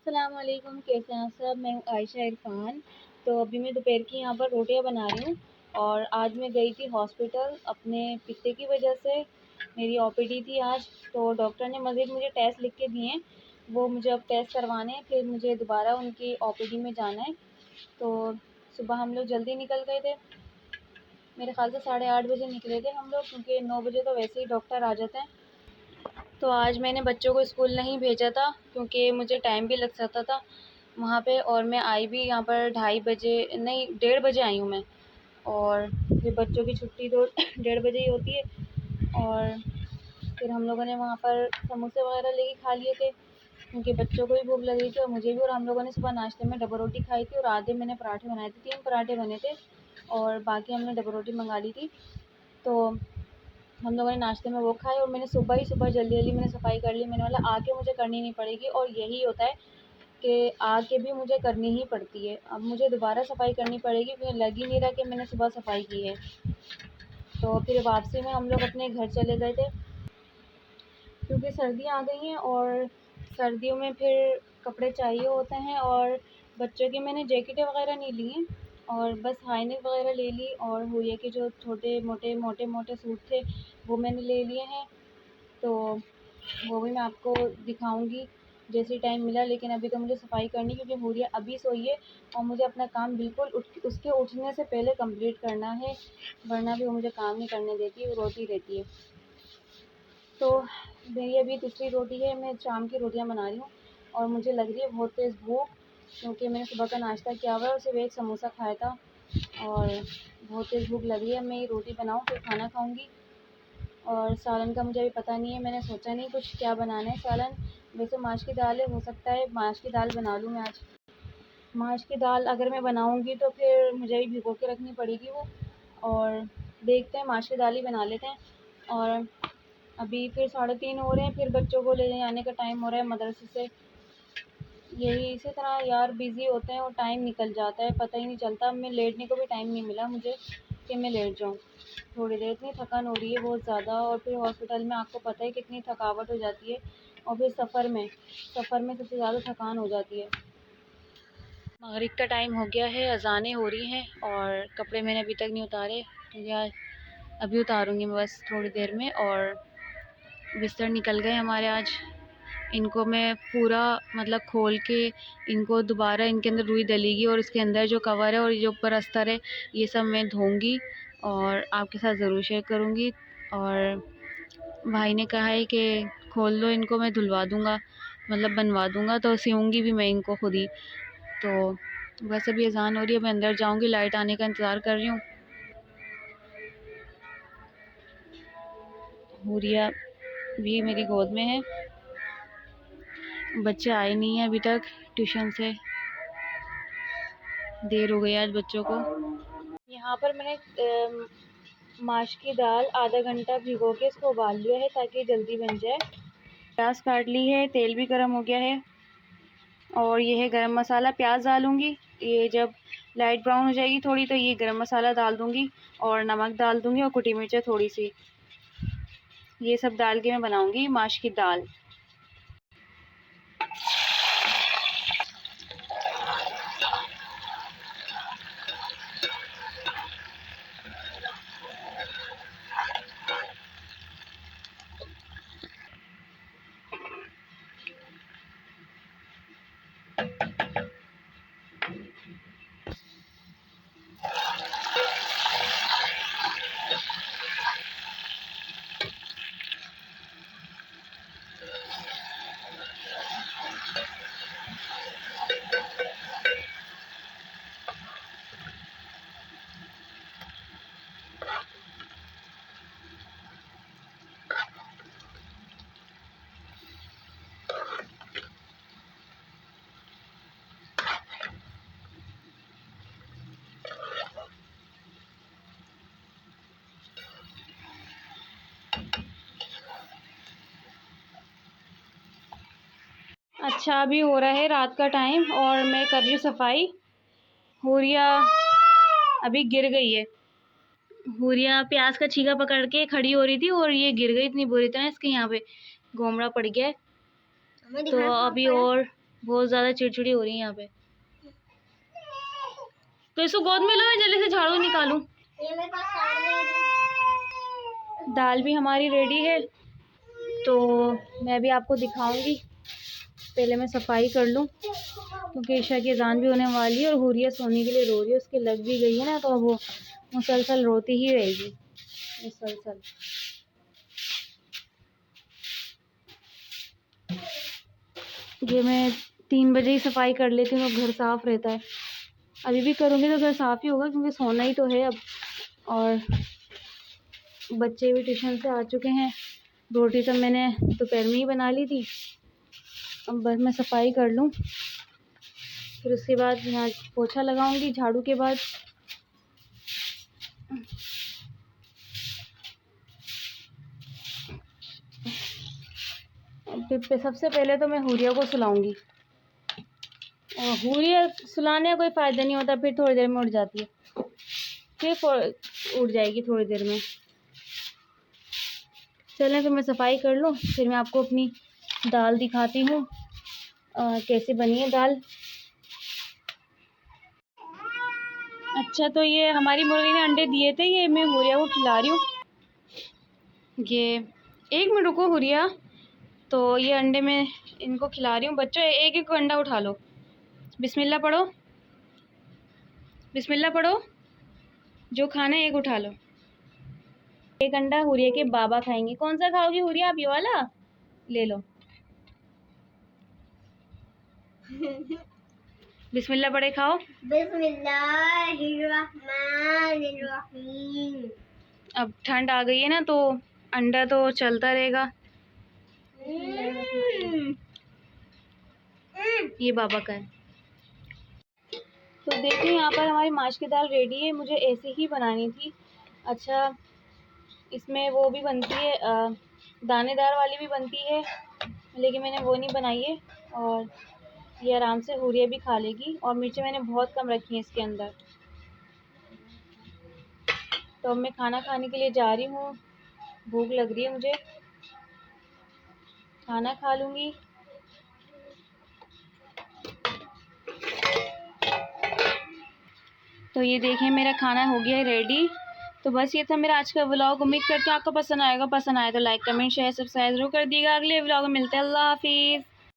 अस्सलाम वालेकुम, कैसे हैं आप सब। मैं हूँ आयशा इरफान। तो अभी मैं दोपहर की यहाँ पर रोटियाँ बना रही हूँ। और आज मैं गई थी हॉस्पिटल अपने पित्ते की वजह से। मेरी ओपीडी थी आज। तो डॉक्टर ने मज़ीद मुझे टेस्ट लिख के दिए हैं, वो मुझे अब टेस्ट करवाने हैं, फिर मुझे दोबारा उनकी ओपीडी में जाना है। तो सुबह हम लोग जल्दी निकल गए थे, मेरे ख्याल से 8:30 बजे निकले थे हम लोग, क्योंकि 9 बजे तो वैसे ही डॉक्टर आ जाते हैं। तो आज मैंने बच्चों को स्कूल नहीं भेजा था, क्योंकि मुझे टाइम भी लग सकता था वहाँ पे। और मैं आई भी यहाँ पर 2:30 बजे, नहीं 1:30 बजे आई हूँ मैं। और फिर बच्चों की छुट्टी तो 1:30 बजे ही होती है। और फिर हम लोगों ने वहाँ पर समोसे वगैरह लेके खा लिए थे, क्योंकि बच्चों को भी भूख लगी थी और मुझे भी। और हम लोगों ने सुबह नाश्ते में डबल रोटी खाई थी और आधे मैंने पराठे बनाए थे, 3 पराठे बने थे और बाकी हमने डबल रोटी मंगा ली थी। तो हम लोगों ने नाश्ते में वो खाए और मैंने सुबह जल्दी मैंने सफाई कर ली। मैंने बोला आके मुझे करनी नहीं पड़ेगी, और यही होता है कि आके भी मुझे करनी ही पड़ती है। अब मुझे दोबारा सफाई करनी पड़ेगी, मुझे लग ही नहीं रहा कि मैंने सुबह सफाई की है। तो फिर वापसी में हम लोग अपने घर चले गए थे, क्योंकि सर्दियाँ आ गई हैं और सर्दियों में फिर कपड़े चाहिए होते हैं। और बच्चों की मैंने जैकेटें वगैरह नहीं ली हैं, और बस हाई नेक वगैरह ले ली। और हुए के जो छोटे मोटे सूट थे वो मैंने ले लिए हैं। तो वो भी मैं आपको दिखाऊंगी जैसे ही टाइम मिला। लेकिन अभी तो मुझे सफाई करनी, क्योंकि हुरिया अभी सोई है और मुझे अपना काम बिल्कुल उसके उठने से पहले कंप्लीट करना है, वरना भी वो मुझे काम नहीं करने देती, वो रोती रहती है। तो मेरी अभी तीसरी रोटी है, मैं शाम की रोटियां बना रही हूँ और मुझे लग रही है बहुत तेज़ भूख, क्योंकि मैंने सुबह का नाश्ता किया हुआ है और सिर्फ एक समोसा खाया था। और बहुत तेज़ भूख लगी है। मैं ये रोटी बनाऊँ फिर खाना खाऊँगी। और सालन का मुझे अभी पता नहीं है, मैंने सोचा नहीं कुछ क्या बनाना है सालन। वैसे माश की दाल है, हो सकता है माश की दाल बना लूँ मैं आज। माश की दाल अगर मैं बनाऊँगी तो फिर मुझे भी भिगो के रखनी पड़ेगी वो। और देखते हैं, माश की दाल ही बना लेते हैं। और अभी फिर 3:30 हो रहे हैं, फिर बच्चों को ले जाने का टाइम हो रहा है मदरसे से। यही इसी तरह यार बिज़ी होते हैं और टाइम निकल जाता है, पता ही नहीं चलता। मैं लेटने को भी टाइम नहीं मिला मुझे कि मैं लेट जाऊँ थोड़ी देर। इतनी थकान हो रही है बहुत ज़्यादा। और फिर हॉस्पिटल में आपको पता है कितनी थकावट हो जाती है। और फिर सफ़र में सबसे ज़्यादा थकान हो जाती है। मगरिब का टाइम हो गया है, अज़ानें हो रही हैं और कपड़े मैंने अभी तक नहीं उतारे, क्योंकि अभी उतारूँगी मैं बस थोड़ी देर में। और बिस्तर निकल गए हमारे आज। इनको मैं पूरा मतलब खोल के, इनको दोबारा इनके अंदर रुई डलेगी और इसके अंदर जो कवर है और जो ऊपर अस्तर है ये सब मैं धोऊंगी और आपके साथ ज़रूर शेयर करूंगी। और भाई ने कहा है कि खोल दो इनको, मैं धुलवा दूंगा, मतलब बनवा दूंगा, तो सिऊंगी भी मैं इनको खुद ही। तो बस अभी अजान हो रही है, मैं अंदर जाऊंगी, लाइट आने का इंतज़ार कर रही हूँ। हुरिया भी मेरी गोद में है। बच्चे आए नहीं हैं अभी तक ट्यूशन से, देर हो गई आज बच्चों को। यहाँ पर मैंने माश की दाल आधा घंटा भिगो के इसको उबाल लिया है ताकि जल्दी बन जाए। प्याज काट ली है, तेल भी गर्म हो गया है और ये है गरम मसाला। प्याज डालूंगी, ये जब लाइट ब्राउन हो जाएगी थोड़ी तो ये गरम मसाला डाल दूंगी और नमक डाल दूंगी और कुटी मिर्च थोड़ी सी। ये सब डाल के मैं बनाऊंगी माश की दाल। अच्छा, अभी हो रहा है रात का टाइम और मैं कर रही हूँ सफाई। हुरिया अभी गिर गई है। हुरिया प्याज का छीका पकड़ के खड़ी हो रही थी और ये गिर गई इतनी बुरी तरह, इसके यहाँ पे गोमड़ा पड़ गया है। तो अभी और बहुत ज़्यादा चिड़चिड़ी हो रही है यहाँ पे। तो इसको गोद में लो, मैं जल्दी से झाड़ू निकालूं। दाल भी हमारी रेडी है, तो मैं भी आपको दिखाऊंगी। पहले मैं सफाई कर लूं क्योंकि ईशा की अज़ान भी होने वाली है और हुरिया सोने के लिए रो रही है। उसकी लग भी गई है ना, तो वो मुसलसल रोती ही रहेगी मुसलसल। ये मैं 3 बजे ही सफाई कर लेती हूँ तो घर साफ़ रहता है। अभी भी करूँगी तो घर साफ़ ही होगा क्योंकि सोना ही तो है अब। और बच्चे भी ट्यूशन से आ चुके हैं। रोटी तो मैंने दोपहर में ही बना ली थी। अब बस मैं सफाई कर लूँ, फिर उसके बाद यहाँ पोछा लगाऊंगी झाड़ू के बाद। फिर सबसे पहले तो मैं हुरिया को सुलाऊंगी। और हुरिया सुलाने का कोई फ़ायदा नहीं होता, फिर थोड़ी देर में उठ जाती है, फिर उठ जाएगी थोड़ी देर में। चलें फिर मैं सफाई कर लूँ, फिर मैं आपको अपनी दाल दिखाती हूँ कैसे बनी है दाल। अच्छा, तो ये हमारी मुर्गी ने अंडे दिए थे, ये मैं हुरिया को खिला रही हूँ। ये 1 मिनट रुको हुरिया। तो ये अंडे मैं इनको खिला रही हूँ। बच्चों एक एक अंडा उठा लो, बिस्मिल्लाह पढ़ो, बिस्मिल्लाह पढ़ो। जो खाना है एक उठा लो। एक अंडा हुरिया के बाबा खाएंगे। कौन सा खाओगी हुरिया? आप ये वाला ले लो। बिस्मिल्लाह पढ़े खाओ। बिस्मिल्लाहिर्रहमानिर्रहीम। अब ठंड आ गई है ना, तो अंडा तो चलता रहेगा। ये बाबा का है। तो देखिए यहाँ पर हमारी माश की दाल रेडी है। मुझे ऐसे ही बनानी थी। अच्छा, इसमें वो भी बनती है, दानेदार वाली भी बनती है, लेकिन मैंने वो नहीं बनाई है। और ये आराम से हुरिया भी खा लेगी। और मिर्चें मैंने बहुत कम रखी हैं इसके अंदर। तो अब मैं खाना खाने के लिए जा रही हूँ। भूख लग रही है मुझे, खाना खा लूँगी। तो ये देखें मेरा खाना हो गया है रेडी। तो बस ये था मेरा आज का व्लॉग। उम्मीद करती हूँ आपको पसंद आएगा। पसंद आए तो लाइक कमेंट शेयर सब्सक्राइब जरूर कर दिएगा। अगले व्लॉग में मिलते हैं। अल्लाह हाफिज़।